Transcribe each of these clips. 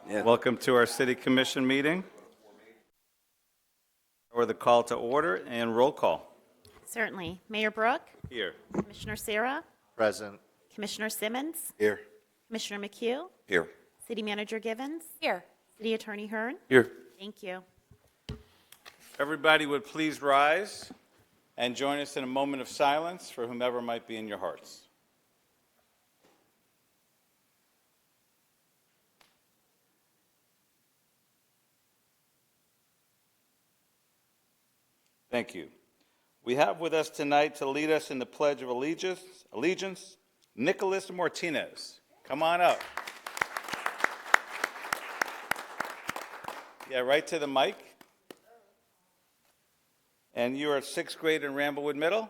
Yeah. Welcome to our City Commission meeting, or the call to order and roll call. Certainly. Mayor Brook, Here. Commissioner Sarah, Present. Commissioner Simmons, Here. Commissioner McHugh, Here. City Manager Givens, Here. City Attorney Hearn. Here. Thank you. Everybody would please rise and join us in a moment of silence for whomever might be in your hearts. Thank you. We have with us tonight to lead us in the Pledge of Allegiance, Nicholas Martinez. Come on up. Yeah, right to the mic. And you are 6th grade in Ramblewood Middle?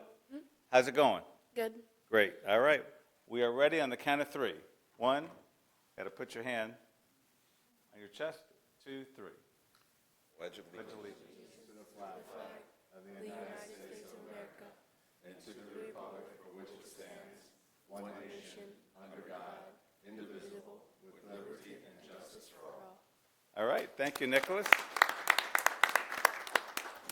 How's it going? Good. Great. All right. We are ready on the count of 3. 1, got to put your hand on your chest. 2, 3. Pledge of allegiance. The United States of America and to the republic for which it stands, one nation, under God, indivisible, with liberty and justice for all. All right. Thank you, Nicholas.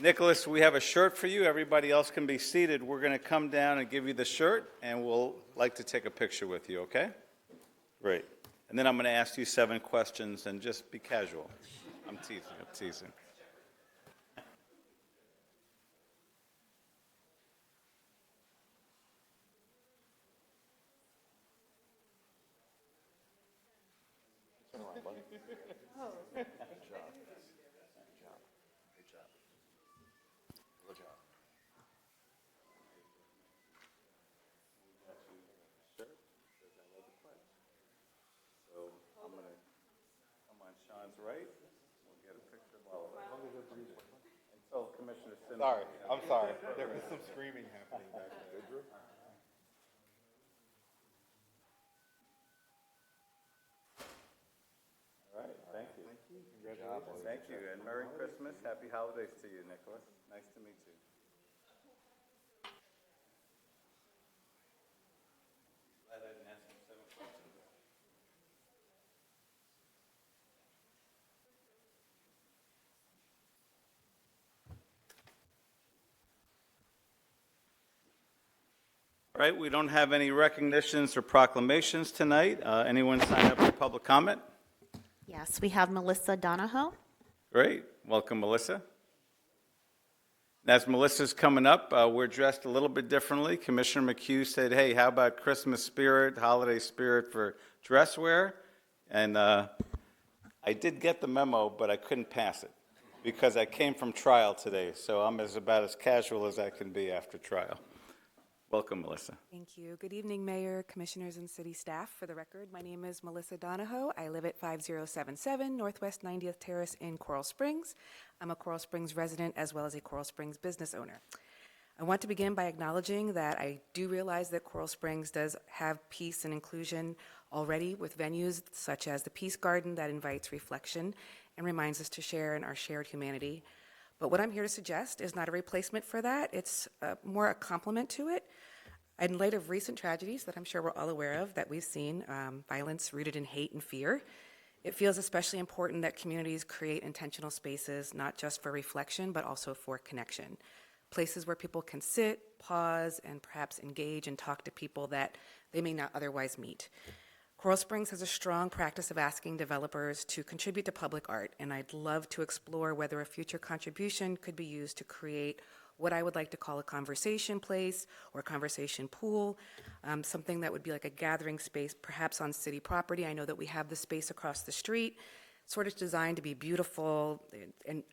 Nicholas, we have a shirt for you. Everybody else can be seated. We're going to come down and give you the shirt, and we'll like to take a picture with you, okay? Great. And then I'm going to ask you 7 questions, and just be casual. I'm teasing. I'm going to come on Sean's right. We'll get a picture of all of us. Until Commissioner Simmons. Sorry, I'm sorry. There was some screaming happening back there. All right, thank you. Thank you. Congratulations. Thank you, and Merry Christmas. Happy holidays to you, Nicholas. Nice to meet you. Glad I didn't ask him 7 questions. All right, we don't have any recognitions or proclamations tonight. Anyone sign up for public comment? Yes, we have Melissa Donahoe. Great. Welcome, Melissa. As Melissa's coming up, we're dressed a little bit differently. Commissioner McHugh said, hey, how about Christmas spirit, holiday spirit for dress wear? And I did get the memo, but I couldn't pass it because I came from trial today, so I'm about as casual as I can be after trial. Welcome, Melissa. Thank you. Good evening, Mayor, Commissioners, and City staff. For the record, my name is Melissa Donahoe. I live at 5077 Northwest 90th Terrace in Coral Springs. I'm a Coral Springs resident as well as a Coral Springs business owner. I want to begin by acknowledging that I do realize that Coral Springs does have peace and inclusion already with venues such as the Peace Garden that invites reflection and reminds us to share in our shared humanity. But what I'm here to suggest is not a replacement for that. It's more a complement to it. In light of recent tragedies that I'm sure we're all aware of that we've seen, violence rooted in hate and fear, it feels especially important that communities create intentional spaces, not just for reflection, but also for connection. Places where people can sit, pause, and perhaps engage and talk to people that they may not otherwise meet. Coral Springs has a strong practice of asking developers to contribute to public art, and I'd love to explore whether a future contribution could be used to create what I would like to call a conversation place or a conversation pool, something that would be like a gathering space, perhaps on city property. I know that we have the space across the street, sort of designed to be beautiful and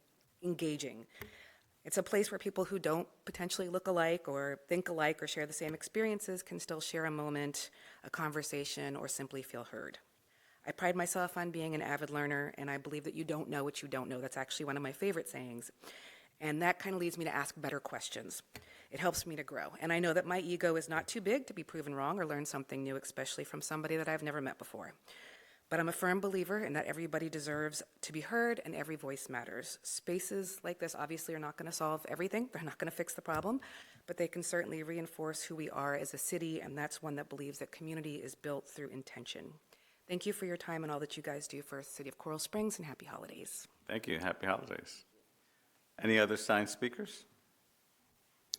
engaging. It's a place where people who don't potentially look alike or think alike or share the same experiences can still share a moment, a conversation, or simply feel heard. I pride myself on being an avid learner, and I believe that you don't know what you don't know. That's actually one of my favorite sayings. And that kind of leads me to ask better questions. It helps me to grow. And I know that my ego is not too big to be proven wrong or learn something new, especially from somebody that I've never met before. But I'm a firm believer in that everybody deserves to be heard and every voice matters. Spaces like this obviously are not going to solve everything. They're not going to fix the problem, but they can certainly reinforce who we are as a city, and that's one that believes that community is built through intention. Thank you for your time and all that you guys do for the city of Coral Springs, and happy holidays. Thank you. Happy holidays. Any other signed speakers?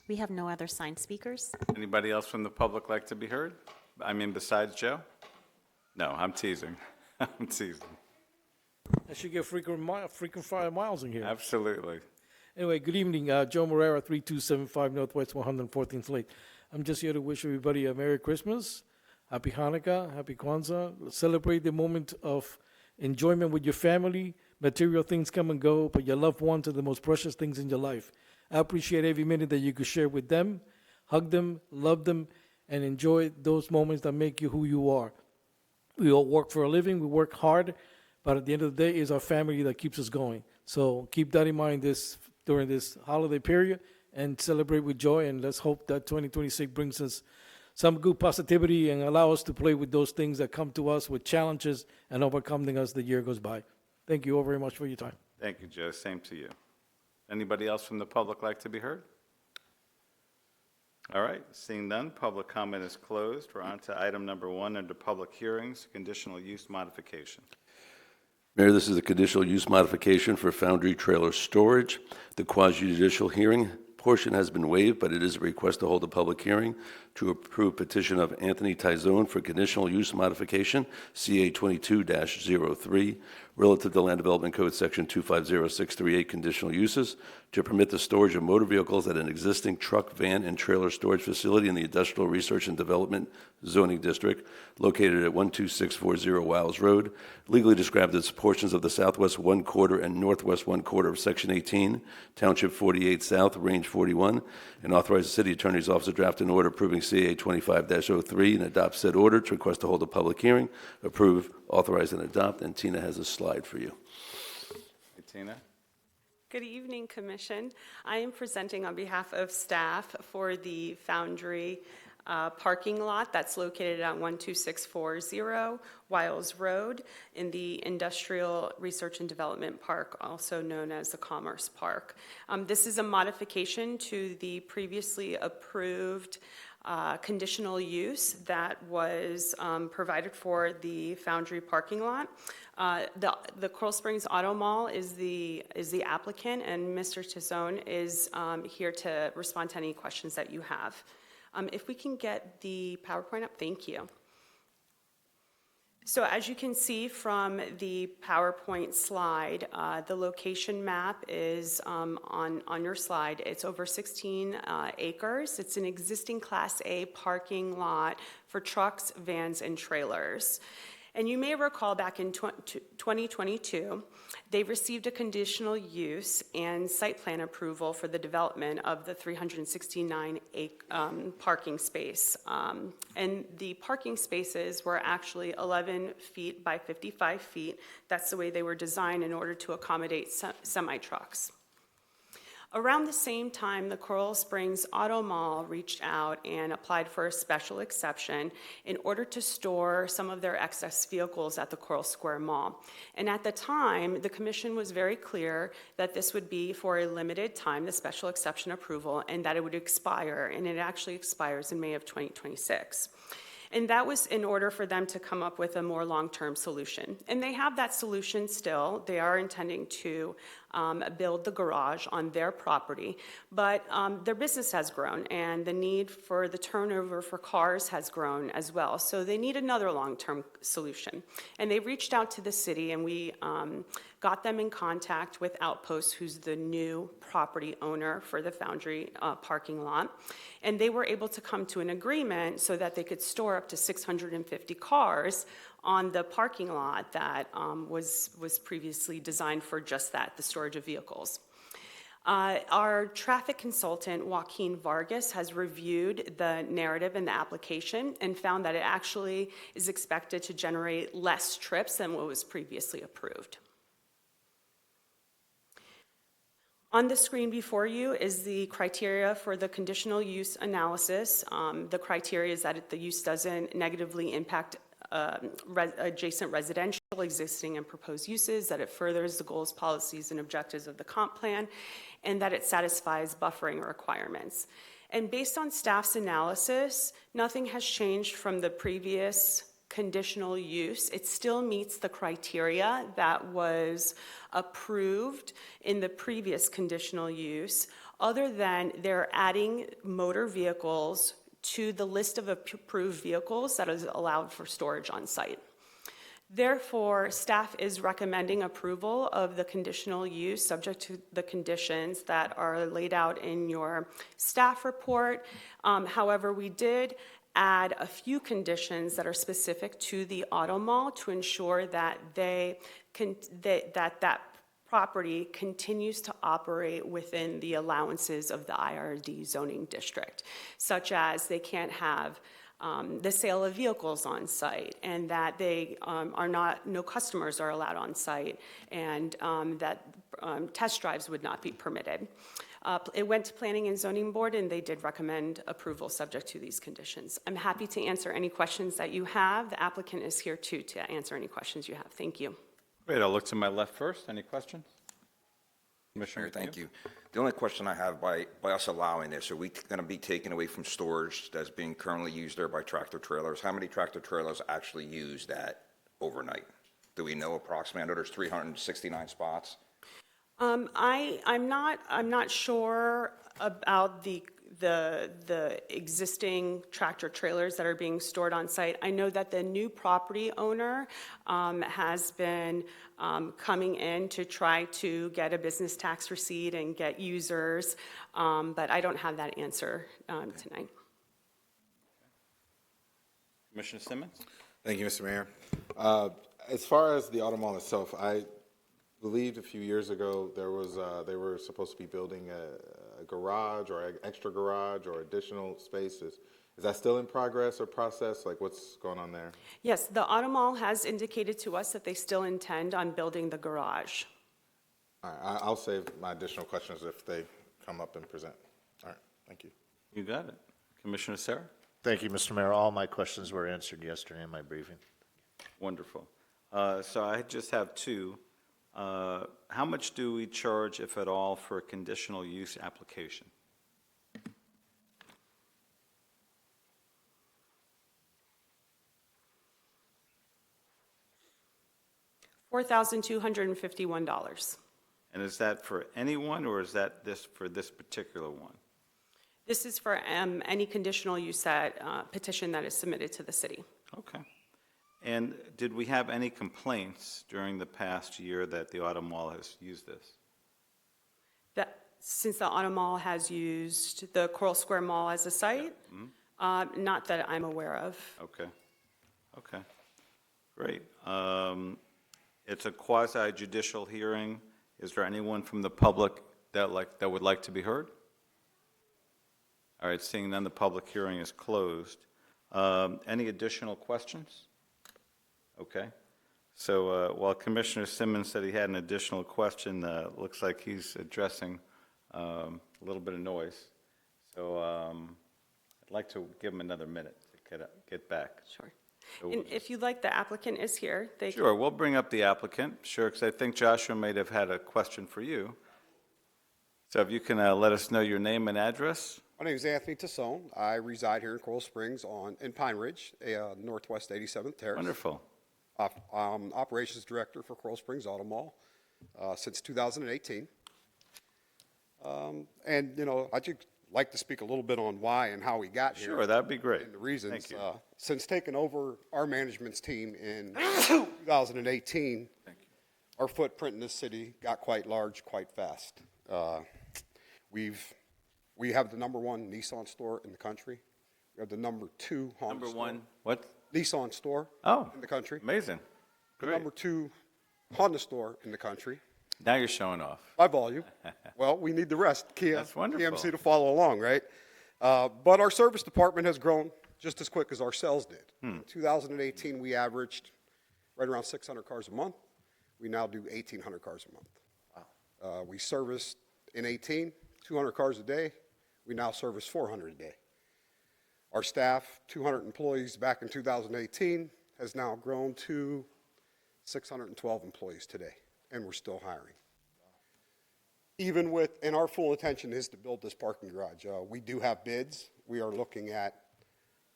We have no other signed speakers. Anybody else from the public like to be heard? I mean, besides Joe? No, I'm teasing. I'm teasing. I should get frequent flyer miles in here. Absolutely. Anyway, good evening. Joe Morera, 3275 Northwest 114th Lake. I'm just here to wish everybody a Merry Christmas, Happy Hanukkah, Happy Kwanzaa. Celebrate the moment of enjoyment with your family. Material things come and go, but your loved ones are the most precious things in your life. I appreciate every minute that you could share with them, hug them, love them, and enjoy those moments that make you who you are. We all work for a living, we work hard, but at the end of the day, it's our family that keeps us going. So keep that in mind during this holiday period and celebrate with joy, and let's hope that 2026 brings us some good positivity and allow us to play with those things that come to us with challenges and overcome them as the year goes by. Thank you all very much for your time. Thank you, Joe. Same to you. Anybody else from the public like to be heard? All right, seeing none, public comment is closed. We're on to item number 1 under public hearings, conditional use modification. Mayor, this is a conditional use modification for Foundry Trailer Storage. The quasi-judicial hearing portion has been waived, but it is a request to hold a public hearing to approve petition of Anthony Tizone for conditional use modification, CA 22-03, relative to Land Development Code Section 250638 conditional uses, to permit the storage of motor vehicles at an existing truck, van, and trailer storage facility in the Industrial Research and Development Zoning District located at 12640 Wiles Road, legally described as portions of the southwest 1/4 and northwest 1/4 of Section 18, Township 48 South, Range 41, and authorize the City Attorney's Office to draft an order approving CA 25-03 and adopt said order to request to hold a public hearing, approve, authorize, and adopt. And Tina has a slide for you. Hey, Tina? Good evening, Commission. I am presenting on behalf of staff for the Foundry parking lot that's located at 12640 Wiles Road in the Industrial Research and Development Park, also known as the Commerce Park. This is a modification to the previously approved conditional use that was provided for the Foundry parking lot. The Coral Springs Auto Mall is the applicant, and Mr. Tizone is here to respond to any questions that you have. If we can get the PowerPoint up, thank you. So as you can see from the PowerPoint slide, the location map is on your slide. It's over 16 acres. It's an existing Class A parking lot for trucks, vans, and trailers. And you may recall back in 2022, they received a conditional use and site plan approval for the development of the 369 parking space. And the parking spaces were actually 11 feet by 55 feet. That's the way they were designed in order to accommodate semi-trucks. Around the same time, the Coral Springs Auto Mall reached out and applied for a special exception in order to store some of their excess vehicles at the Coral Square Mall. And at the time, the Commission was very clear that this would be for a limited time, the special exception approval, and that it would expire, and it actually expires in May of 2026. And that was in order for them to come up with a more long-term solution. And they have that solution still. They are intending to build the garage on their property, but their business has grown, and the need for the turnover for cars has grown as well. So they need another long-term solution. And they reached out to the city, and we got them in contact with Outpost, who's the new property owner for the Foundry parking lot. And they were able to come to an agreement so that they could store up to 650 cars on the parking lot that was previously designed for just that, the storage of vehicles. Our traffic consultant, Joaquin Vargas, has reviewed the narrative and the application and found that it actually is expected to generate less trips than what was previously approved. On the screen before you is the criteria for the conditional use analysis. The criteria is that the use doesn't negatively impact adjacent residential, existing, and proposed uses, that it furthers the goals, policies, and objectives of the comp plan, and that it satisfies buffering requirements. And based on staff's analysis, nothing has changed from the previous conditional use. It still meets the criteria that was approved in the previous conditional use, other than they're adding motor vehicles to the list of approved vehicles that is allowed for storage on site. Therefore, staff is recommending approval of the conditional use subject to the conditions that are laid out in your staff report. However, we did add a few conditions that are specific to the auto mall to ensure that that property continues to operate within the allowances of the IRD zoning district, such as they can't have the sale of vehicles on site, and that they no customers are allowed on site, and that test drives would not be permitted. It went to Planning and Zoning Board, and they did recommend approval subject to these conditions. I'm happy to answer any questions that you have. The applicant is here too to answer any questions you have. Thank you. Great, I'll look to my left first. Any questions? Commissioner Mayor, thank McHugh? you. The only question I have, by us allowing this, are we going to be taken away from storage that's being currently used there by tractor trailers? How many tractor trailers actually use that overnight? Do we know approximately? I know there's 369 spots. I'm not sure about the existing tractor trailers that are being stored on site. I know that the new property owner has been coming in to try to get a business tax receipt and get users, but I don't have that answer tonight. Commissioner Simmons? Thank you, Mr. Mayor. As far as the auto mall itself, I believed a few years ago there was they were supposed to be building a garage or an extra garage or additional spaces. Is that still in progress or process? Like, what's going on there? Yes, the auto mall has indicated to us that they still intend on building the garage. All right, I'll save my additional questions if they come up and present. All right, thank you. You got it. Commissioner Sarah? Thank you, Mr. Mayor. All my questions were answered yesterday in my briefing. Wonderful. So I just have two. How much do we charge, if at all, for a conditional use application? $4,251. And is that for anyone, or is that for this particular one? This is for any conditional use petition that is submitted to the city. Okay. And did we have any complaints during the past year that the auto mall has used this? Since the auto mall has used the Coral Square Mall as a site, not that I'm aware of. Okay. Okay. Great. It's a quasi-judicial hearing. Is there anyone from the public that would like to be heard? All right, seeing none, the public hearing is closed. Any additional questions? Okay. So while Commissioner Simmons said he had an additional question, looks like he's addressing a little bit of noise. So I'd like to give him another minute to get back. Sure. So And if you'd like, the applicant is here. They can- Sure, we'll bring up the applicant, sure, because I think Joshua may have had a question for you. So if you can let us know your name and address. My name is Anthony Tassone. I reside here in Coral Springs in Pine Ridge, Northwest 87th Terrace. Wonderful. I'm Operations Director for Coral Springs Auto Mall since 2018. And, I'd just like to speak a little bit on why and how we got here. Sure, that'd be great. And the reasons. Thank you. Since taking over our management's team in 2018, our footprint in this city got quite large quite fast. We have the #1 Nissan store in the country. We have the #2 Honda Number store. one, what? Nissan store Oh, in the country. amazing. The Great. #2 Honda store in the country Now you're showing off. by volume. Well, we need the rest, That's wonderful. KMC to follow along, right? But our service department has grown just as quick as our sales did. In 2018, we averaged right around 600 cars a month. We now do 1,800 cars a month. Wow. We serviced in 18, 200 cars a day. We now service 400 a day. Our staff, 200 employees back in 2018, has now grown to 612 employees today, and we're still hiring. Even with, and our full intention is to build this parking garage. We do have bids. We are looking at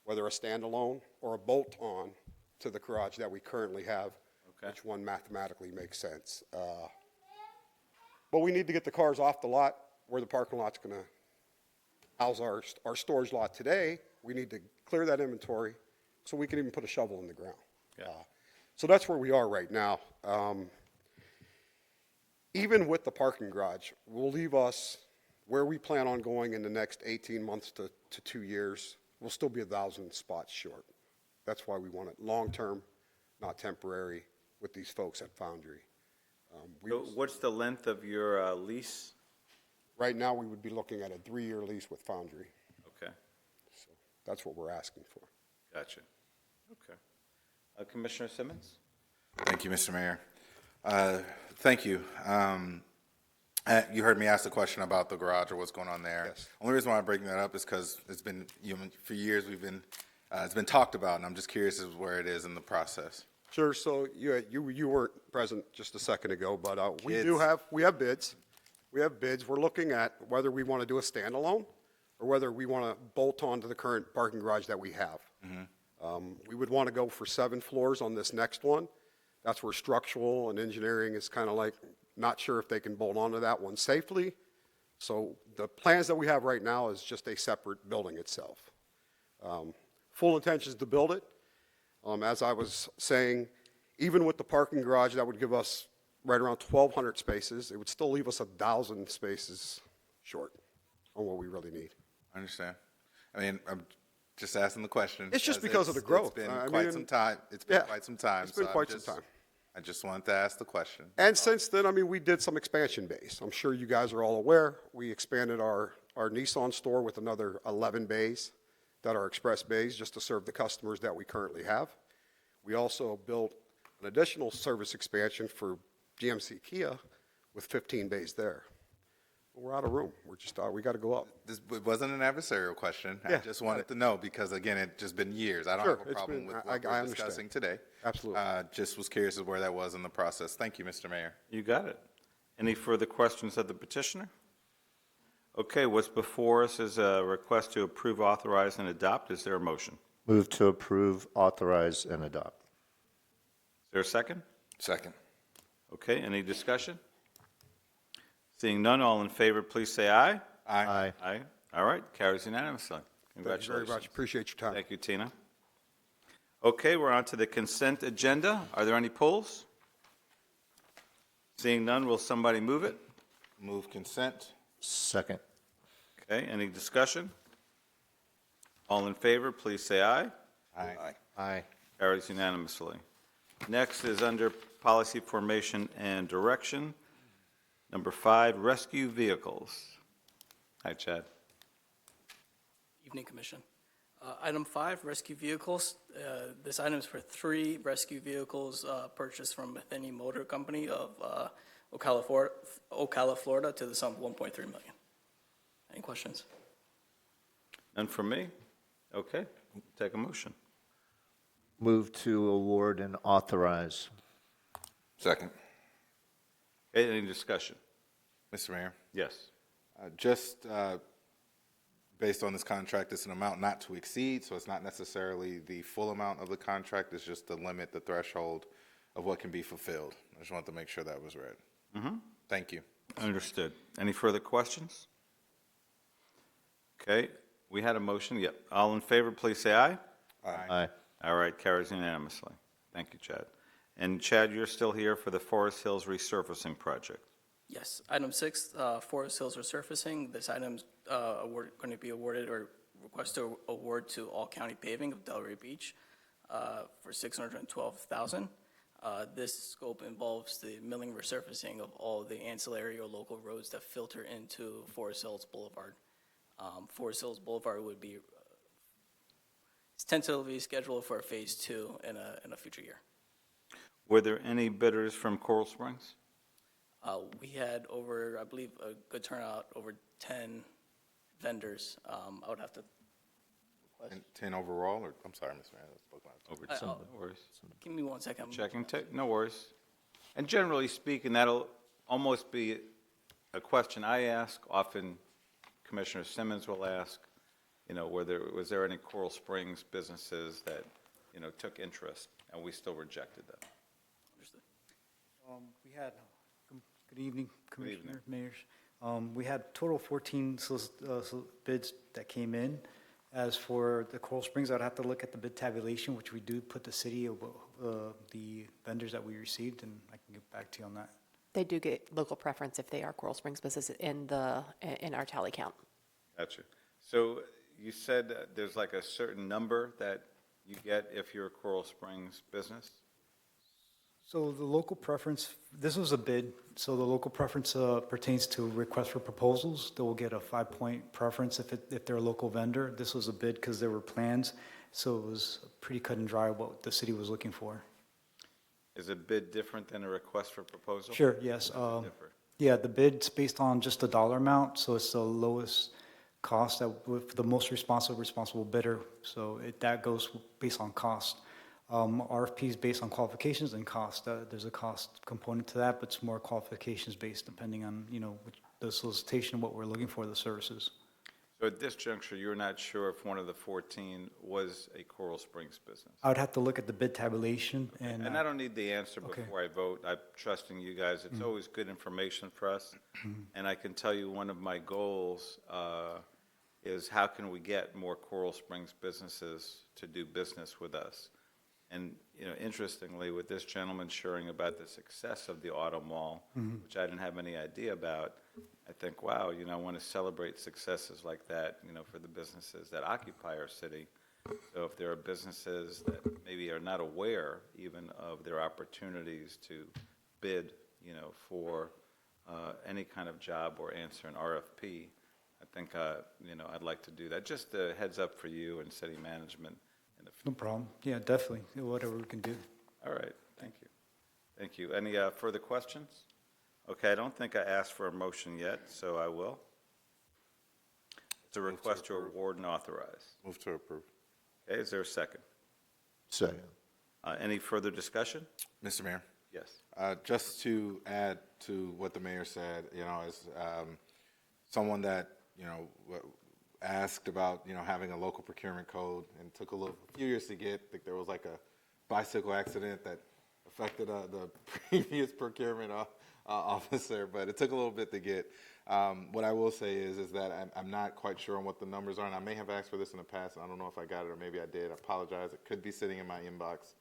whether a standalone or a bolt-on to the garage that we currently have, Okay. which one mathematically makes sense. But we need to get the cars off the lot where the parking lot's going to house our storage lot today. We need to clear that inventory so we can even put a shovel in the ground. So that's where we are right now. Even with the parking garage, will leave us where we plan on going in the next 18 months to 2 years. We'll still be 1,000 spots short. That's why we want it long-term, not temporary, with these folks at Foundry. So what's the length of your lease? Right now, we would be looking at a 3-year lease with Foundry. Okay, So that's what we're asking for. gotcha. Okay. Commissioner Simmons? Thank you, Mr. Mayor. Thank you. You heard me ask the question about the garage or what's going on there. Yes. Only reason why I'm breaking that up is because it's been, for years, it's been talked about, and I'm just curious as where it is in the process. Sure, so you weren't present just a second ago, but we Kids. have bids. We have bids. We're looking at whether we want to do a standalone or whether we want to bolt on to the current parking garage that we have. We would want to go for 7 floors on this next one. That's where structural and engineering is kind of like, not sure if they can bolt onto that one safely. So the plans that we have right now is just a separate building itself. Full intention is to build it. As I was saying, even with the parking garage, that would give us right around 1,200 spaces. It would still leave us 1,000 spaces short on what we really need. I understand. I mean, I'm just asking the question. It's just because of the growth. It's been I quite mean, some time. It's been yeah, quite some time. it's been so quite some time. I just wanted to ask the question. And since then, I mean, we did some expansion bays. I'm sure you guys are all aware. We expanded our Nissan store with another 11 bays that are express bays just to serve the customers that we currently have. We also built an additional service expansion for GMC Kia with 15 bays there. We're out of room. We're just, we got to go up. This it wasn't an adversarial question. I Yeah. just wanted to know because, again, it's just been years. I don't Sure, have a it's problem been- with I- what I we're understand. discussing today. Absolutely. Just was curious as where that was in the process. Thank you, Mr. Mayor. You got it. Any further questions of the petitioner? Okay, what's before us is a request to approve, authorize, and adopt. Is there a motion? Move to approve, authorize, and adopt. Is there a second? Second. Okay, any discussion? Seeing none, all in favor, please say aye. Aye. Aye. All right, carries unanimously. Thank you Congratulations. very much. Appreciate your time. Thank you, Tina. Okay, we're on to the consent agenda. Are there any polls? Seeing none, will somebody move it? Move consent. Second. Okay, any discussion? All in favor, please say aye. Aye. Aye. Carries unanimously. Next is under policy formation and direction. Number 5, rescue vehicles. Hi, Chad. Evening, Commission. Item 5, rescue vehicles. This item is for 3 rescue vehicles purchased from Bethany Motor Company of Ocala, Florida, to the sum of $1.3 million. Any questions? None from me? Okay, take a motion. Move to award and authorize. Second. Okay, any discussion? Mr. Mayor, Yes. just based on this contract, it's an amount not to exceed, so it's not necessarily the full amount of the contract, it's just the limit, the threshold of what can be fulfilled. I just wanted to make sure that was read. Thank you. Understood. Any further questions? Okay, we had a motion. Yep. All in favor, please say aye. Aye. All right, carries unanimously. Thank you, Chad. And Chad, you're still here for the Forest Hills resurfacing project. Yes. Item 6, Forest Hills resurfacing. This item's going to be awarded or request to award to All County Paving of Delray Beach for $612,000. This scope involves the milling resurfacing of all the ancillary or local roads that filter into Forest Hills Boulevard. Forest Hills Boulevard would be it's tentatively scheduled for a Phase 2 in a future year. Were there any bidders from Coral Springs? We had over, I believe, a good turnout, over 10 vendors. I would have to request. 10 overall, or, I'm sorry, Mr. Mayor, I spoke my. Over I- I'll- no worries. Give me 1 second. Checking, no worries. And generally speaking, that'll almost be a question I ask. Often Commissioner Simmons will ask, was there any Coral Springs businesses that took interest, and we still rejected them. Understood. We had, good evening, Good evening. Commissioner, Mayors. We had total 14 bids that came in. As for the Coral Springs, I'd have to look at the bid tabulation, which we do put the city of the vendors that we received, and I can get back to you on that. They do get local preference if they are Coral Springs business in our tally count. Gotcha. So you said there's like a certain number that you get if you're a Coral Springs business? So the local preference, this was a bid, so the local preference pertains to request for proposals. They will get a 5-point preference if they're a local vendor. This was a bid because there were plans, so it was pretty cut and dry what the city was looking for. Is a bid different than a request for proposal? Sure, yes. How does it differ? Yeah, the bid's based on just the dollar amount, so it's the lowest cost with the most responsible bidder. So that goes based on cost. RFP is based on qualifications and cost. There's a cost component to that, but it's more qualifications based depending on, the solicitation, what we're looking for, the services. So at this juncture, you're not sure if one of the 14 was a Coral Springs business? I would have to look at the bid tabulation and. And I don't need the answer Okay. before I vote. I'm trusting you guys. It's always good information for us. And I can tell you one of my goals is how can we get more Coral Springs businesses to do business with us? And, interestingly, with this gentleman sharing about the success of the auto mall, which I didn't have any idea about, I think, wow, I want to celebrate successes like that, for the businesses that occupy our city. So if there are businesses that maybe are not aware even of their opportunities to bid, for any kind of job or answer an RFP, I think, I'd like to do that. Just a heads up for you and city management. No problem. Yeah, definitely. Whatever we can do. All right, thank you. Thank you. Any further questions? Okay, I don't think I asked for a motion yet, so I will. It's a request to award and authorize. Move to approve. Okay, is there a second? Second. Any further discussion? Mr. Mayor, Yes. just to add to what the mayor said, as someone that, asked about, having a local procurement code and took a few years to get. I think there was like a bicycle accident that affected the previous procurement officer, but it took a little bit to get. What I will say is that I'm not quite sure on what the numbers are, and I may have asked for this in the past. I don't know if I got it or maybe I did. I apologize. It could be sitting in my inbox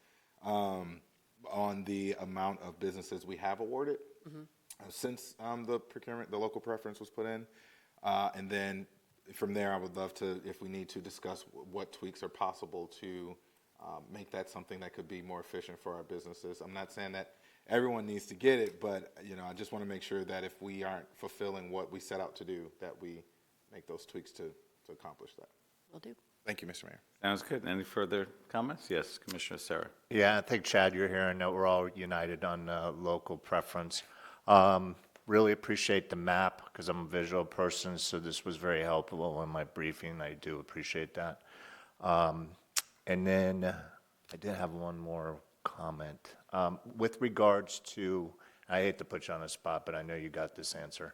on the amount of businesses we have awarded since the local preference was put in, and then. From there, I would love to, if we need to, discuss what tweaks are possible to make that something that could be more efficient for our businesses. I'm not saying that everyone needs to get it, but I just want to make sure that if we aren't fulfilling what we set out to do, that we make those tweaks to accomplish that. Will do. Thank you, Mr. Mayor. Sounds good. Any further comments? Yes, Commissioner Sarah. Yeah, I think, Chad, you're hearing that we're all united on local preference. Really appreciate the map because I'm a visual person, so this was very helpful in my briefing. I do appreciate that. And then I did have one more comment. With regards to, I hate to put you on the spot, but I know you got this answer.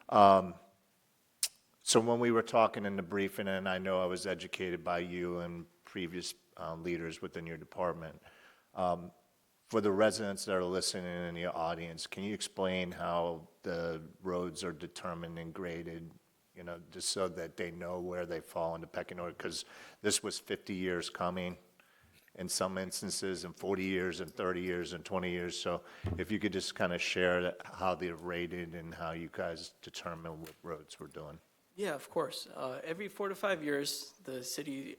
So when we were talking in the briefing, and I know I was educated by you and previous leaders within your department, for the residents that are listening in the audience, can you explain how the roads are determined and graded, just so that they know where they fall in the pecking order? Because this was 50 years coming in some instances, and 40 years, and 30 years, and 20 years. So if you could just kind of share how they're rated and how you guys determine what roads we're doing. Yeah, of course. Every 4 to 5 years, the city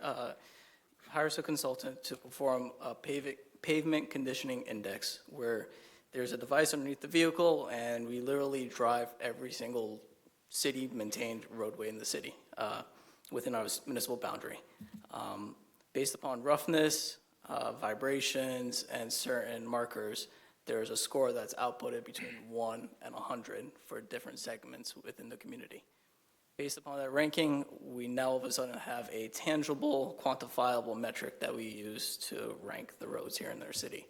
hires a consultant to perform a pavement conditioning index, where there's a device underneath the vehicle, and we literally drive every single city-maintained roadway in the city within our municipal boundary. Based upon roughness, vibrations, and certain markers, there's a score that's outputted between 1 and 100 for different segments within the community. Based upon that ranking, we now all of a sudden have a tangible, quantifiable metric that we use to rank the roads here in our city.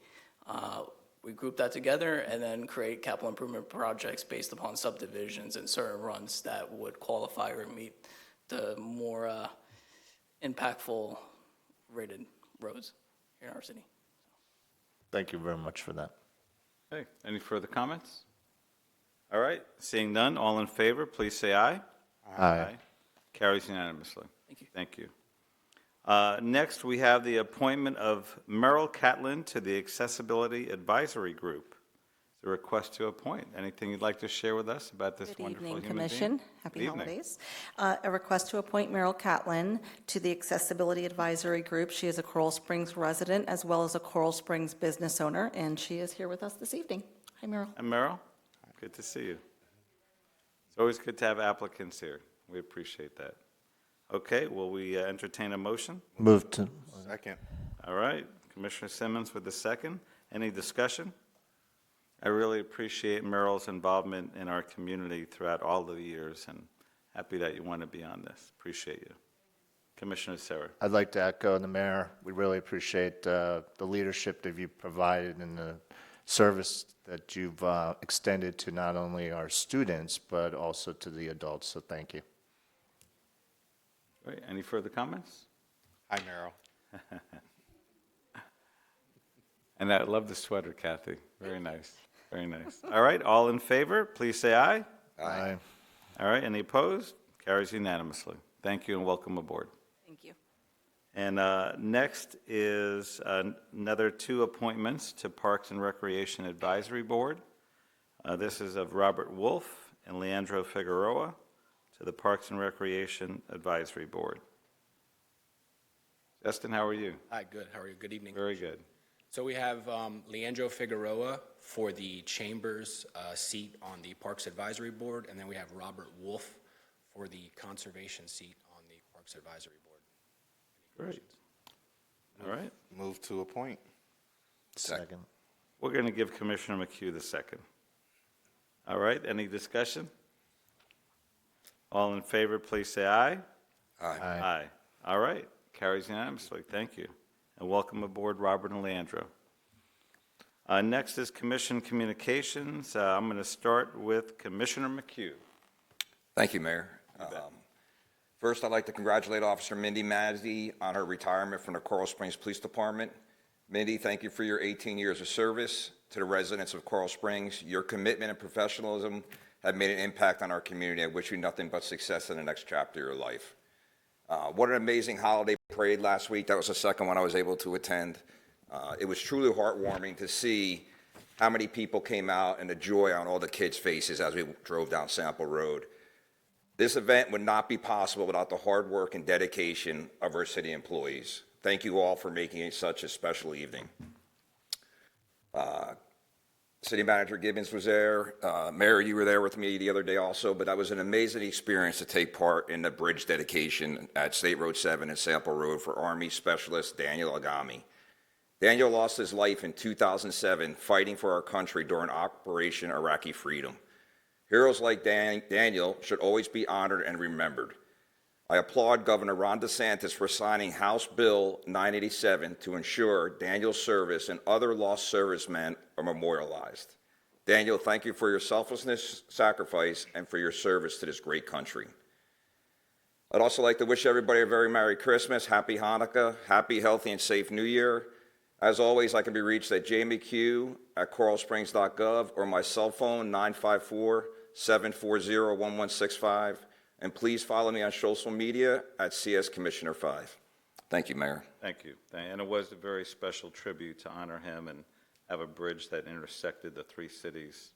We group that together and then create capital improvement projects based upon subdivisions and certain runs that would qualify or meet the more impactful rated roads here in our city. Thank you very much for that. Okay, any further comments? All right, seeing none, all in favor, please say aye. Aye. Carries unanimously. Thank you. Thank you. Next, we have the appointment of Merrill Catlin to the Accessibility Advisory Group. It's a request to appoint. Anything you'd like to share with us about this Good wonderful evening, human being? Commission. Happy Good evening. holidays. A request to appoint Merrill Catlin to the Accessibility Advisory Group. She is a Coral Springs resident as well as a Coral Springs business owner, and she is here with us this evening. Hi, Merrill. And Merrill, good to see you. It's always good to have applicants here. We appreciate that. Okay, will we entertain a motion? Move to, Second. All right, Commissioner Simmons with the second. Any discussion? I really appreciate Merrill's involvement in our community throughout all the years, and happy that you want to be on this. Appreciate you. Commissioner Sarah. I'd like to echo the mayor. We really appreciate the leadership that you've provided and the service that you've extended to not only our students, but also to the adults, so thank you. All right, any further comments? Hi, Merrill. And I love the sweater, Kathy. Very nice, very nice. All right, all in favor, please say aye. Aye. All right, any opposed? Carries unanimously. Thank you and welcome aboard. Thank you. And next is another two appointments to Parks and Recreation Advisory Board. This is of Robert Wolf and Leandro Figueroa to the Parks and Recreation Advisory Board. Justin, how are you? Hi, good. How are you? Good evening. Very good. So we have Leandro Figueroa for the Chambers seat on the Parks Advisory Board, and then we have Robert Wolf for the Conservation seat on the Parks Advisory Board. Great. All right. Move to appoint. Second. We're going to give Commissioner McHugh the second. All right, any discussion? All in favor, please say aye. Aye. Aye. All right, carries unanimously. Thank you. And welcome aboard, Robert and Leandro. Next is Commission Communications. I'm going to start with Commissioner McHugh. Thank you, Mayor. First, I'd like to congratulate Officer Mindy Mazzi on her retirement from the Coral Springs Police Department. Mindy, thank you for your 18 years of service to the residents of Coral Springs. Your commitment and professionalism have made an impact on our community. I wish you nothing but success in the next chapter of your life. What an amazing holiday parade last week. That was the second one I was able to attend. It was truly heartwarming to see how many people came out and the joy on all the kids' faces as we drove down Sample Road. This event would not be possible without the hard work and dedication of our city employees. Thank you all for making it such a special evening. City Manager Gibbons was there. Mayor, you were there with me the other day also, but that was an amazing experience to take part in the bridge dedication at State Road 7 and Sample Road for Army Specialist Daniel Agami. Daniel lost his life in 2007 fighting for our country during Operation Iraqi Freedom. Heroes like Daniel should always be honored and remembered. I applaud Governor Ron DeSantis for signing House Bill 987 to ensure Daniel's service and other lost servicemen are memorialized. Daniel, thank you for your selflessness, sacrifice, and for your service to this great country. I'd also like to wish everybody a very Merry Christmas, Happy Hanukkah, Happy, Healthy, and Safe New Year. As always, I can be reached at jmcq@coralsprings.gov or my cell phone, 954-740-1165. And please follow me on social media at CS Commissioner 5. Thank you, Mayor. Thank you. And it was a very special tribute to honor him and have a bridge that intersected the three cities.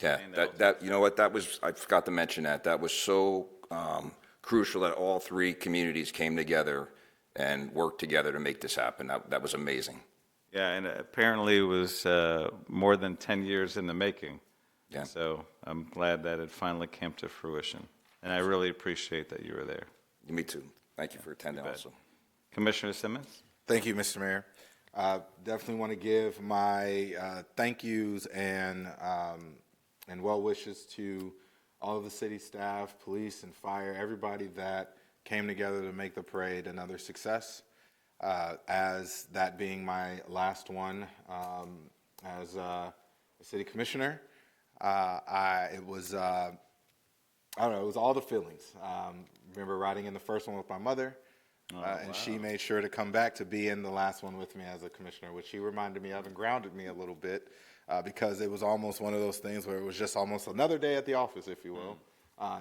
Yeah, And that you know what, that was, I forgot to mention that. That was so crucial that all three communities came together and worked together to make this happen. That was amazing. Yeah, and apparently it was more than 10 years in the making. Yeah. So I'm glad that it finally came to fruition. And I really appreciate that you were there. Me too. Thank you for attending also. Commissioner Simmons? Thank you, Mr. Mayor. Definitely want to give my thank yous and well wishes to all of the city staff, police and fire, everybody that came together to make the parade another success. As that being my last one as a city commissioner, it was I don't know, it was all the feelings. Remember riding in the first one with my mother, and she made sure to come back to be in the last one with me as a commissioner, which she reminded me of and grounded me a little bit, because it was almost one of those things where it was just almost another day at the office, if you will,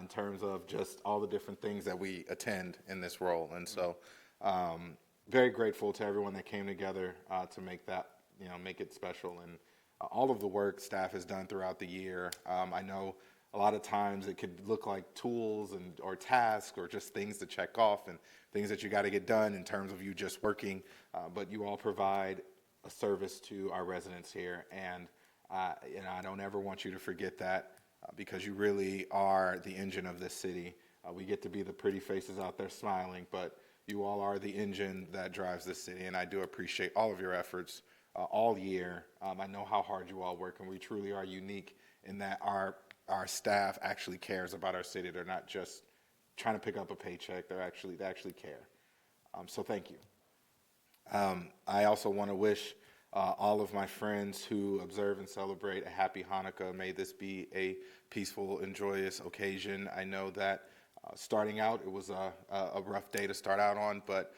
in terms of just all the different things that we attend in this role. And so, very grateful to everyone that came together to make that, make it special, and all of the work staff has done throughout the year. I know a lot of times it could look like tools or tasks or just things to check off and things that you got to get done in terms of you just working, but you all provide a service to our residents here, and I don't ever want you to forget that, because you really are the engine of this city. We get to be the pretty faces out there smiling, but you all are the engine that drives this city, and I do appreciate all of your efforts all year. I know how hard you all work, and we truly are unique in that our staff actually cares about our city. They're not just trying to pick up a paycheck. They actually care. So thank you. I also want to wish all of my friends who observe and celebrate a happy Hanukkah. May this be a peaceful and joyous occasion. I know that starting out, it was a rough day to start out on, but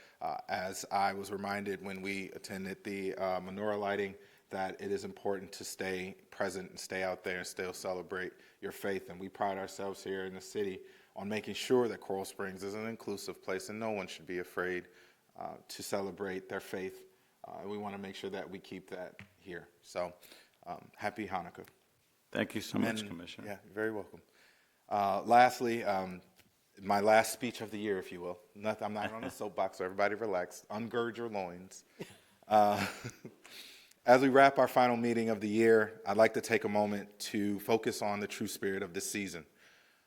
as I was reminded when we attended the menorah lighting, that it is important to stay present and stay out there and still celebrate your faith. And we pride ourselves here in the city on making sure that Coral Springs is an inclusive place, and no one should be afraid to celebrate their faith. We want to make sure that we keep that here. So happy Hanukkah. Thank you so much, Commissioner. Yeah, you're very welcome. Lastly, my last speech of the year, if you will. I'm not on a soapbox, so everybody relax. Ungird your loins. As we wrap our final meeting of the year, I'd like to take a moment to focus on the true spirit of this season.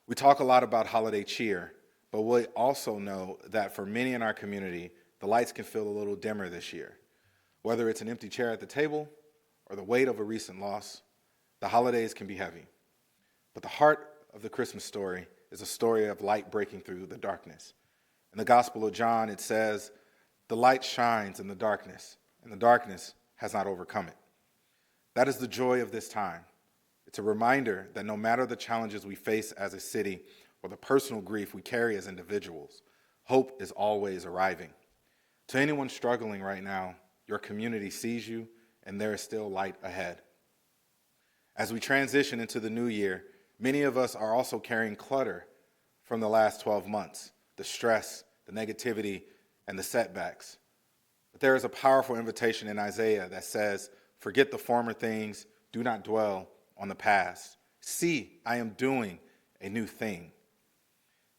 We talk a lot about holiday cheer, but we also know that for many in our community, the lights can feel a little dimmer this year. Whether it's an empty chair at the table or the weight of a recent loss, the holidays can be heavy. But the heart of the Christmas story is a story of light breaking through the darkness. In the Gospel of John, it says, "The light shines in the darkness, and the darkness has not overcome it." That is the joy of this time. It's a reminder that no matter the challenges we face as a city or the personal grief we carry as individuals, hope is always arriving. To anyone struggling right now, your community sees you, and there is still light ahead. As we transition into the new year, many of us are also carrying clutter from the last 12 months, the stress, the negativity, and the setbacks. But there is a powerful invitation in Isaiah that says, "Forget the former things, do not dwell on the past. See, I am doing a new thing."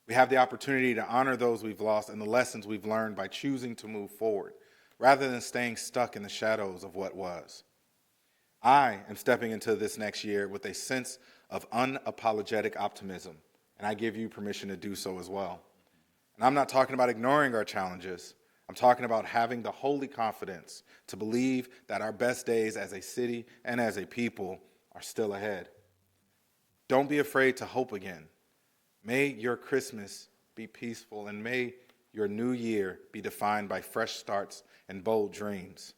We have the opportunity to honor those we've lost and the lessons we've learned by choosing to move forward, rather than staying stuck in the shadows of what was. I am stepping into this next year with a sense of unapologetic optimism, and I give you permission to do so as well. And I'm not talking about ignoring our challenges. I'm talking about having the holy confidence to believe that our best days as a city and as a people are still ahead. Don't be afraid to hope again. May your Christmas be peaceful, and may your new year be defined by fresh starts and bold dreams.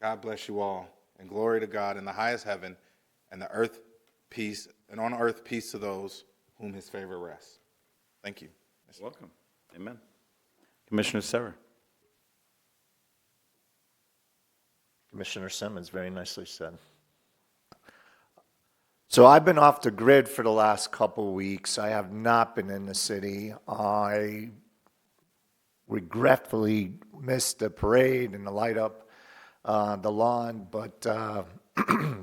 God bless you all, and glory to God in the highest heaven, and the earth peace, and on earth peace to those whom his favor rests. Thank you. Welcome. Amen. Commissioner Serra. Commissioner Simmons, very nicely said. So I've been off the grid for the last couple weeks. I have not been in the city. I regretfully missed the parade and the light up the lawn, but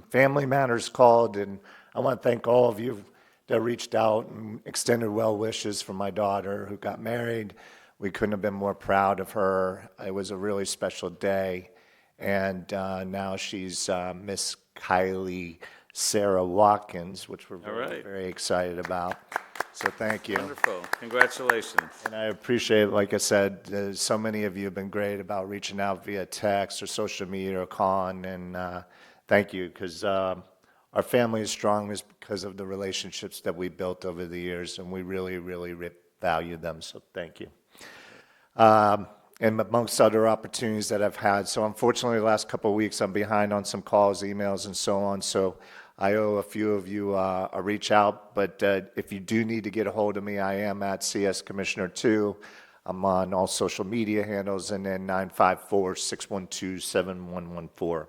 Family Matters called, and I want to thank all of you that reached out and extended well wishes for my daughter who got married. We couldn't have been more proud of her. It was a really special day, and now she's Miss Kylie Sarah Watkins, which we're very excited about. So thank you. Wonderful. Congratulations. And I appreciate, like I said, so many of you have been great about reaching out via text or social media or calling, and thank you, because our family is strong is because of the relationships that we built over the years, and we really, really value them, so thank you. And amongst other opportunities that I've had. So unfortunately, the last couple of weeks, I'm behind on some calls, emails, and so on, so I owe a few of you a reach out, but if you do need to get a hold of me, I am at CS Commissioner 2. I'm on all social media handles, and then 954-612-7114.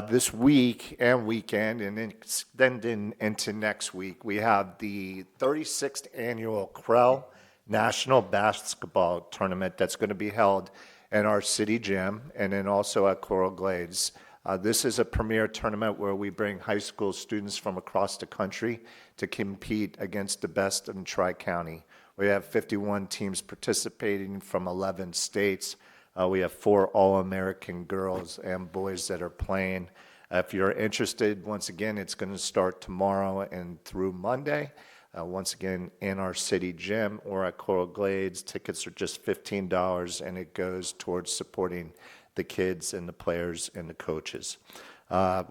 This week and weekend, and then extending into next week, we have the 36th annual Krell National Basketball Tournament that's going to be held in our city gym and then also at Coral Glades. This is a premier tournament where we bring high school students from across the country to compete against the best in Tri-County. We have 51 teams participating from 11 states. We have 4 All-American girls and boys that are playing. If you're interested, once again, it's going to start tomorrow and through Monday. Once again, in our city gym or at Coral Glades. Tickets are just $15, and it goes towards supporting the kids and the players and the coaches.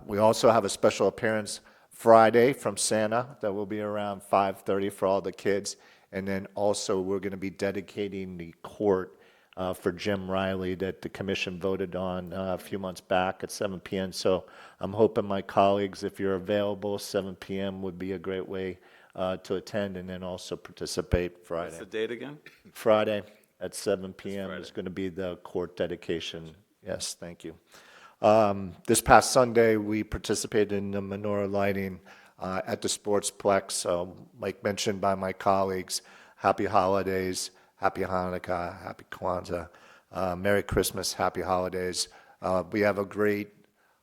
We also have a special appearance Friday from Santa that will be around 5:30 for all the kids. And then also we're going to be dedicating the court for Jim Riley that the commission voted on a few months back at 7 p.m. So I'm hoping my colleagues, if you're available, 7 p.m. would be a great way to attend and then also participate Friday. What's the date again? Friday at 7 p.m. is going to be the court dedication. Yes, thank you. This past Sunday, we participated in the menorah lighting at the Sportsplex. Like mentioned by my colleagues, happy holidays, happy Hanukkah, happy Kwanzaa, Merry Christmas, happy holidays. We have a great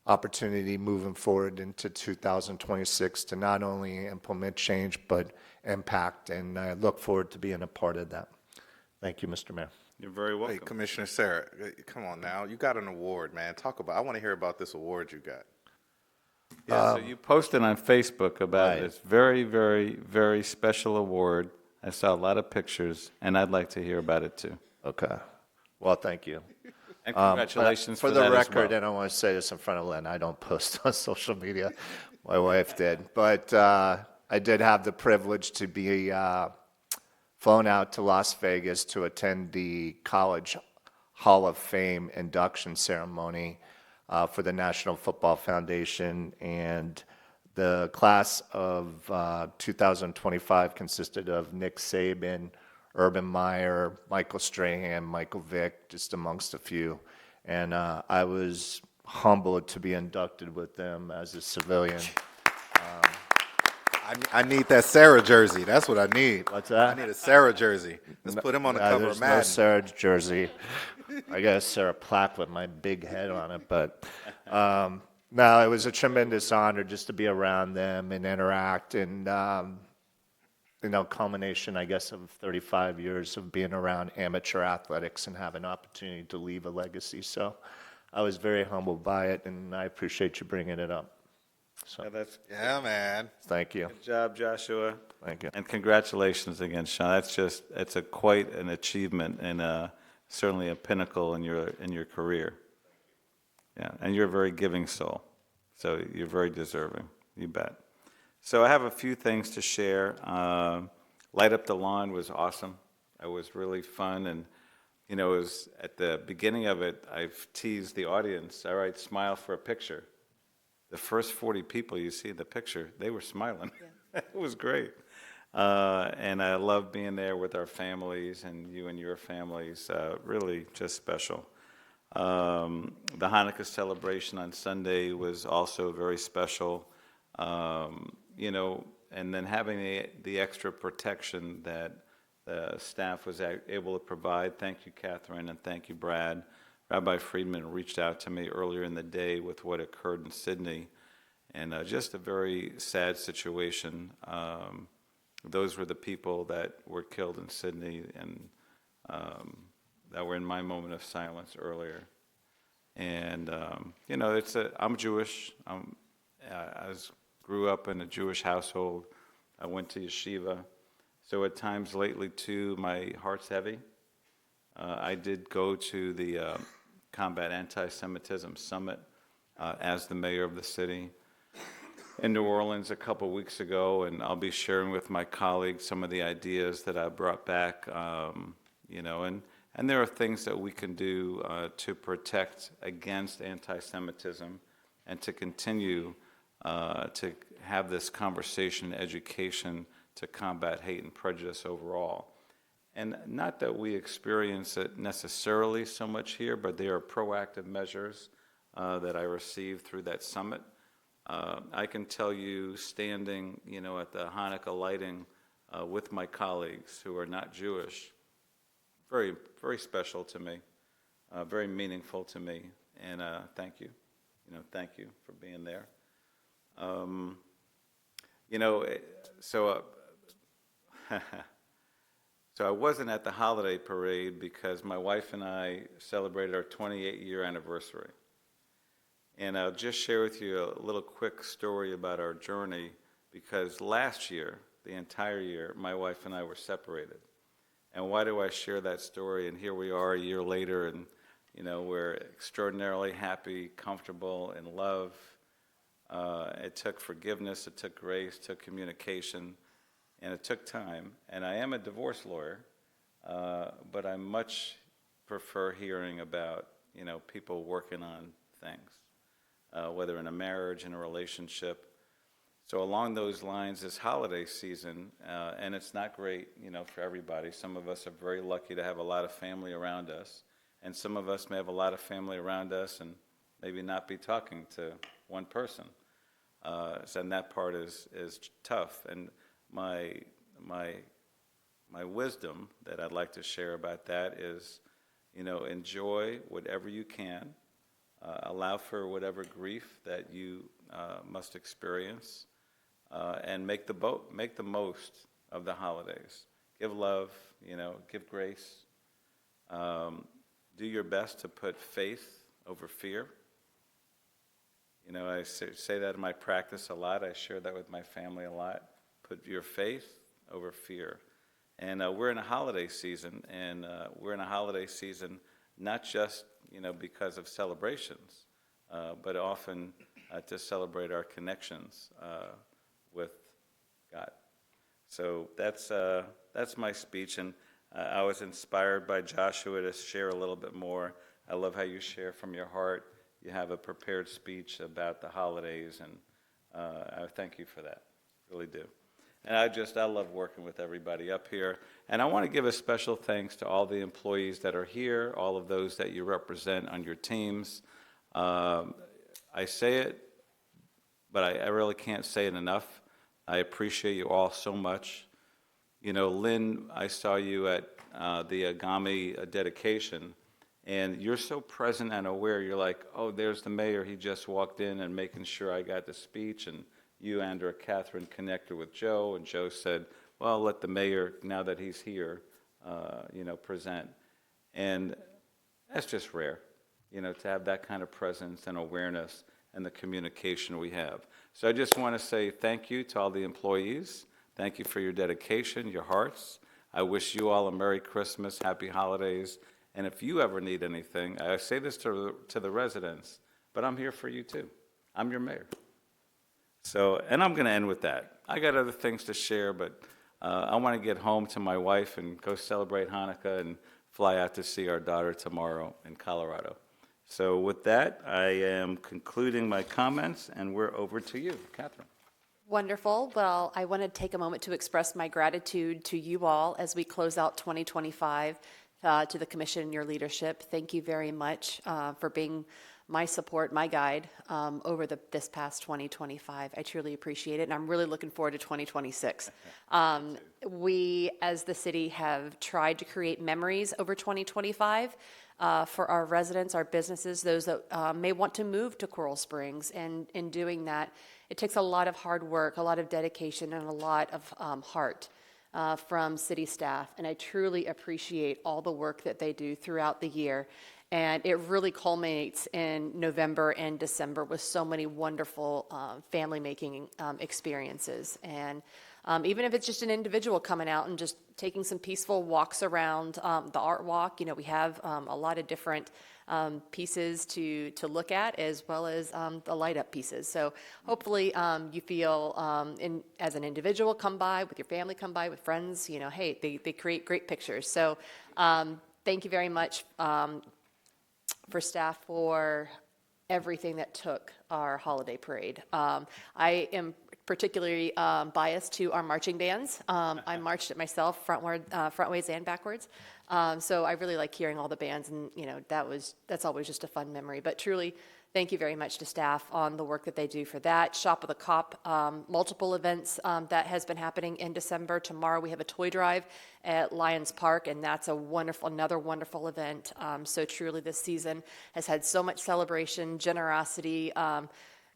opportunity moving forward into 2026 to not only implement change, but impact, and I look forward to being a part of that. Thank you, Mr. Mayor. You're very welcome. Hey, Commissioner Sarah, come on now. You got an award, man. I want to hear about this award you got. Yeah, so you posted on Facebook about this very, very, very special award. I saw a lot of pictures, and I'd like to hear about it too. Okay. Well, thank you. And congratulations for that the as record, well. and I want to say this in front of Lynn, I don't post on social media. My wife did. But I did have the privilege to be flown out to Las Vegas to attend the College Hall of Fame induction ceremony for the National Football Foundation. And the class of 2025 consisted of Nick Saban, Urban Meyer, Michael Strahan, Michael Vick, just amongst a few. And I was humbled to be inducted with them as a civilian. I need that Sarah jersey. That's what I need. What's that? I need a Sarah jersey. Let's put him on the cover there's of Madden. no Sarah jersey. I got a Sarah plaque with my big head on it, but no, it was a tremendous honor just to be around them and interact, and culmination, I guess, of 35 years of being around amateur athletics and have an opportunity to leave a legacy. So I was very humbled by it, and I appreciate you bringing it up. So Yeah, man. thank you. Good job, Joshua. Thank you. And congratulations again, Sean. It's quite an achievement and certainly a pinnacle in your career. Yeah, and you're a very giving soul, so you're very deserving. You bet. So I have a few things to share. Light Up the Lawn was awesome. It was really fun, and it was at the beginning of it. I've teased the audience. All right, smile for a picture. The first 40 people you see in the picture, they were smiling. Yeah. It was great. And I love being there with our families and you and your families. Really just special. The Hanukkah celebration on Sunday was also very special. And then having the extra protection that the staff was able to provide. Thank you, Catherine, and thank you, Brad. Rabbi Friedman reached out to me earlier in the day with what occurred in Sydney, and just a very sad situation. Those were the people that were killed in Sydney and that were in my moment of silence earlier. And, I'm Jewish. I grew up in a Jewish household. I went to yeshiva. So at times lately, too, my heart's heavy. I did go to the Combat Anti-Semitism Summit as the mayor of the city in New Orleans a couple weeks ago, and I'll be sharing with my colleagues some of the ideas that I brought back, and there are things that we can do to protect against anti-Semitism and to continue to have this conversation, education to combat hate and prejudice overall. And not that we experience it necessarily so much here, but they are proactive measures that I received through that summit. I can tell you, standing, at the Hanukkah lighting with my colleagues who are not Jewish, very, very special to me, very meaningful to me, and thank you. Thank you for being there. So I wasn't at the holiday parade because my wife and I celebrated our 28-year anniversary. And I'll just share with you a little quick story about our journey, because last year, the entire year, my wife and I were separated. And why do I share that story? And here we are a year later, and we're extraordinarily happy, comfortable, in love. It took forgiveness, it took grace, it took communication, and it took time. And I am a divorce lawyer, but I much prefer hearing about, people working on things, whether in a marriage, in a relationship. So along those lines, this holiday season, and it's not great, for everybody. Some of us are very lucky to have a lot of family around us, and some of us may have a lot of family around us and maybe not be talking to one person. And that part is tough. And my wisdom that I'd like to share about that is, enjoy whatever you can, allow for whatever grief that you must experience, and make the most of the holidays. Give love, give grace. Do your best to put faith over fear. I say that in my practice a lot. I share that with my family a lot. Put your faith over fear. And we're in a holiday season, and we're in a holiday season not just, because of celebrations, but often to celebrate our connections with God. So that's my speech, and I was inspired by Joshua to share a little bit more. I love how you share from your heart. You have a prepared speech about the holidays, and I thank you for that, really do. And I love working with everybody up here. And I want to give a special thanks to all the employees that are here, all of those that you represent on your teams. I say it, but I really can't say it enough. I appreciate you all so much. Lynn, I saw you at the Agami dedication, and you're so present and aware. You're like, oh, there's the mayor. He just walked in, and making sure I got the speech. And you, Andrea Catherine, connected with Joe, and Joe said, well, let the mayor, now that he's here, present. And that's just rare, to have that kind of presence and awareness and the communication we have. So I just want to say thank you to all the employees. Thank you for your dedication, your hearts. I wish you all a Merry Christmas, Happy Holidays. And if you ever need anything, I say this to the residents, but I'm here for you too. I'm your mayor. So, and I'm going to end with that. I got other things to share, but I want to get home to my wife and go celebrate Hanukkah and fly out to see our daughter tomorrow in Colorado. So with that, I am concluding my comments, and we're over to you, Catherine. Wonderful. Well, I want to take a moment to express my gratitude to you all as we close out 2025, to the commission and your leadership. Thank you very much for being my support, my guide over this past 2025. I truly appreciate it, and I'm really looking forward to 2026. We, as the city, have tried to create memories over 2025 for our residents, our businesses, those that may want to move to Coral Springs. And in doing that, it takes a lot of hard work, a lot of dedication, and a lot of heart from city staff. And I truly appreciate all the work that they do throughout the year. And it really culminates in November and December with so many wonderful family-making experiences. And even if it's just an individual coming out and just taking some peaceful walks around the art walk, we have a lot of different pieces to look at, as well as the light-up pieces. So hopefully you feel, as an individual, come by, with your family, come by, with friends, hey, they create great pictures. So thank you very much for staff for everything that took our holiday parade. I am particularly biased to our marching bands. I marched it myself, frontways and backwards. So I really like hearing all the bands, and that's always just a fun memory. But truly, thank you very much to staff on the work that they do for that. Shop of the Cop, multiple events that has been happening in December. Tomorrow we have a toy drive at Lions Park, and that's another wonderful event. So truly, this season has had so much celebration, generosity,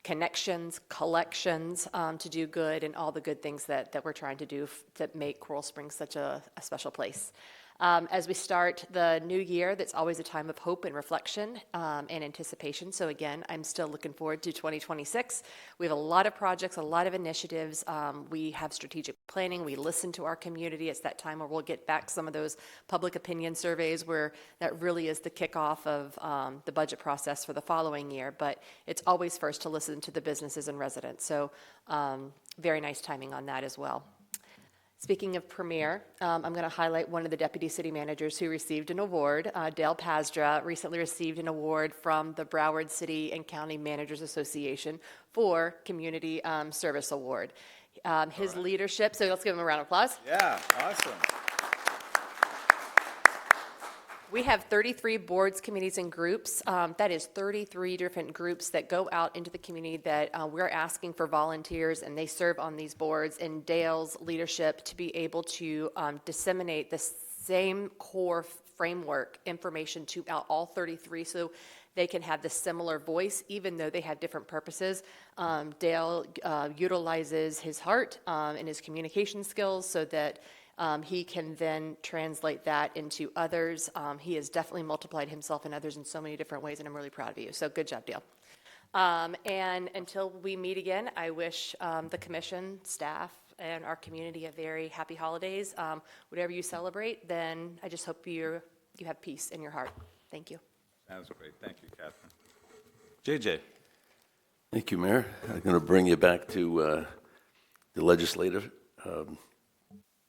connections, collections to do good, and all the good things that we're trying to do to make Coral Springs such a special place. As we start the new year, that's always a time of hope and reflection and anticipation. So again, I'm still looking forward to 2026. We have a lot of projects, a lot of initiatives. We have strategic planning. We listen to our community. It's that time where we'll get back some of those public opinion surveys where that really is the kickoff of the budget process for the following year. But it's always first to listen to the businesses and residents. So very nice timing on that as well. Speaking of Premier, I'm going to highlight one of the deputy city managers who received an award. Dale Pazdra recently received an award from the Broward City and County Managers Association for Community Service Award. His leadership, so let's give him a round of applause. Yeah, awesome. We have 33 boards, committees, and groups. That is 33 different groups that go out into the community that we're asking for volunteers, and they serve on these boards. And Dale's leadership to be able to disseminate the same core framework information to all 33 so they can have the similar voice, even though they have different purposes. Dale utilizes his heart and his communication skills so that he can then translate that into others. He has definitely multiplied himself and others in so many different ways, and I'm really proud of you. So good job, Dale. And until we meet again, I wish the commission, staff, and our community a very happy holidays. Whatever you celebrate, then I just hope you have peace in your heart. Thank you. Sounds great. Thank you, Catherine. JJ. Thank you, Mayor. I'm going to bring you back to the legislative,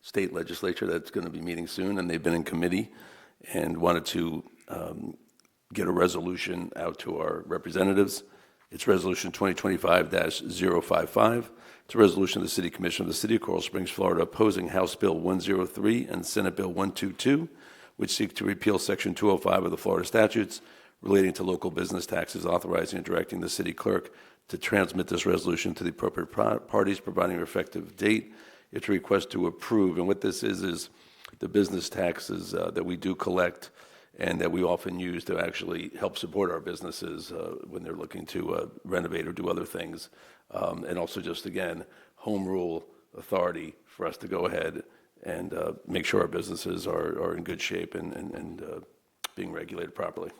state legislature that's going to be meeting soon, and they've been in committee and wanted to get a resolution out to our representatives. It's Resolution 2025-055. It's a resolution of the City Commission of the City of Coral Springs, Florida, opposing House Bill 103 and Senate Bill 122, which seek to repeal Section 205 of the Florida statutes relating to local business taxes, authorizing and directing the city clerk to transmit this resolution to the appropriate parties, providing an effective date. It's a request to approve, and what this is the business taxes that we do collect and that we often use to actually help support our businesses when they're looking to renovate or do other things. And also just, again, home rule authority for us to go ahead and make sure our businesses are in good shape and being regulated properly.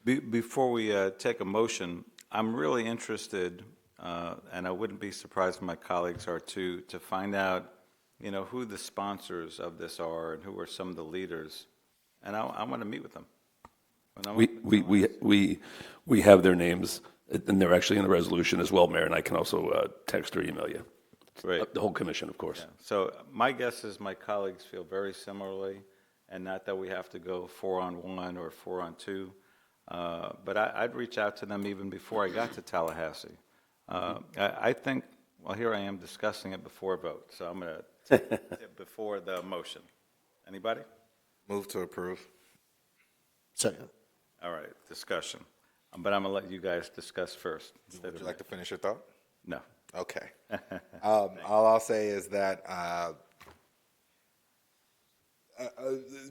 Before we take a motion, I'm really interested, and I wouldn't be surprised if my colleagues are too, to find out, who the sponsors of this are and who are some of the leaders. And I want to meet with them. We have their names, and they're actually in the resolution as well, Mayor, and I can also text or email you. Great. The whole commission, of course. Yeah. So my guess is my colleagues feel very similarly, and not that we have to go 4-on-1 or 4-on-2. But I'd reach out to them even before I got to Tallahassee. I think, well, here I am discussing it before a vote, so I'm going to take it before the motion. Anybody? Move to approve. Second. All right, discussion. But I'm going to let you guys discuss first. Would you like to finish your thought? No. Okay. All I'll say is that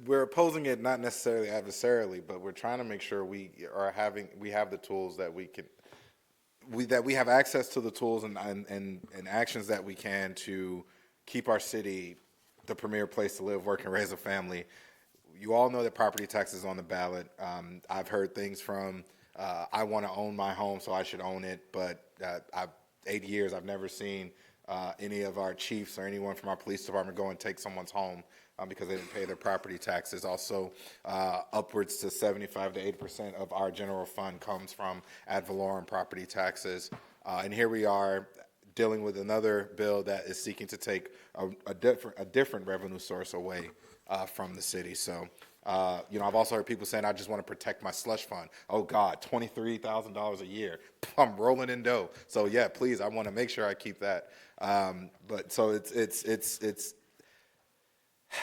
we're opposing it not necessarily adversarially, but we're trying to make sure we have the tools that we have access to the tools and actions that we can to keep our city the premier place to live, work, and raise a family. You all know that property tax is on the ballot. I've heard things from I want to own my home, so I should own it, but 8 years, I've never seen any of our chiefs or anyone from our police department go and take someone's home because they didn't pay their property taxes. Also, upwards to 75 to 80% of our general fund comes from ad valorem property taxes. And here we are dealing with another bill that is seeking to take a different revenue source away from the city. So I've also heard people saying, I just want to protect my slush fund. Oh God, $23,000 a year. I'm rolling in dough. So yeah, please, I want to make sure I keep that. But so it's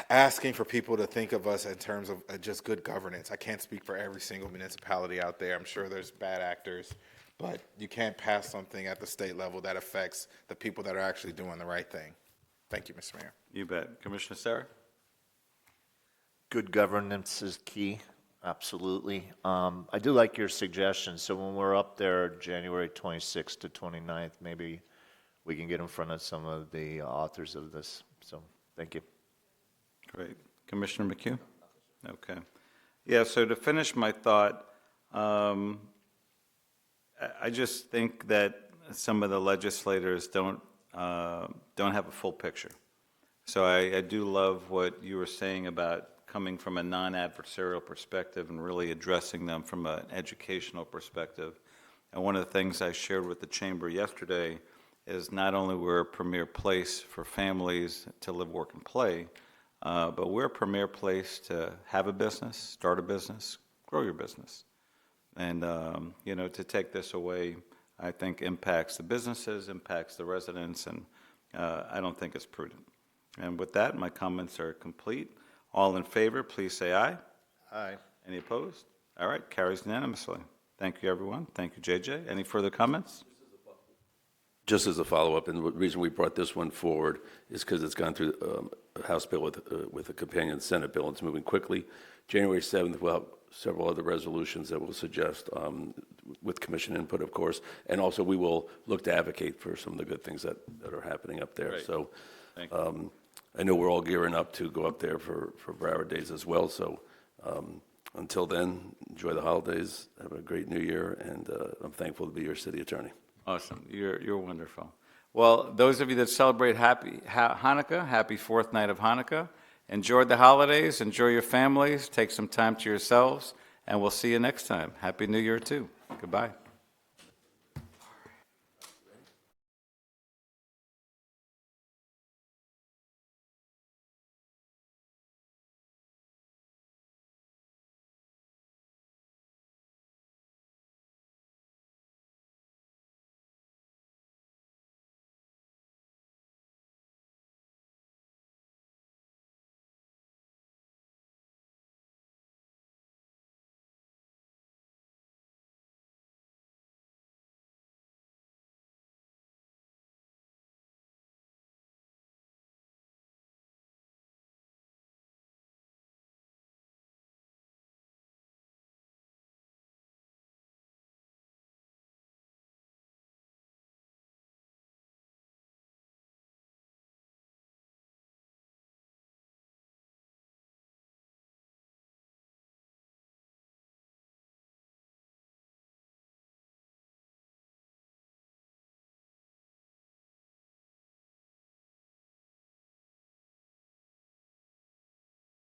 asking for people to think of us in terms of just good governance. I can't speak for every single municipality out there. I'm sure there's bad actors, but you can't pass something at the state level that affects the people that are actually doing the right thing. Thank you, Mr. Mayor. You bet. Commissioner Sarah? Good governance is key, absolutely. I do like your suggestion, so when we're up there January 26th to 29th, maybe we can get in front of some of the authors of this, so thank you. Great. Commissioner McHugh? Okay. Yeah, so to finish my thought, I just think that some of the legislators don't have a full picture. So I do love what you were saying about coming from a non-adversarial perspective and really addressing them from an educational perspective. And one of the things I shared with the chamber yesterday is not only we're a premier place for families to live, work, and play, but we're a premier place to have a business, start a business, grow your business. And, to take this away, I think impacts the businesses, impacts the residents, and I don't think it's prudent. And with that, my comments are complete. All in favor, please say aye. Aye. Any opposed? All right, carries unanimously. Thank you, everyone. Thank you, JJ. Any further comments? Just as a follow-up, and the reason we brought this one forward is because it's gone through a House bill with a companion Senate bill. It's moving quickly. January 7th, we'll have several other resolutions that we'll suggest with commission input, of course. And also, we will look to advocate for some of the good things that are happening up there. Great. So Thank you. I know we're all gearing up to go up there for Broward Days as well. So until then, enjoy the holidays. Have a great New Year. And I'm thankful to be your city attorney. Awesome. You're wonderful. Well, those of you that celebrate happy Hanukkah, happy fourth night of Hanukkah. Enjoy the holidays. Enjoy your families. Take some time to yourselves. And we'll see you next time. Happy New Year, too. Goodbye.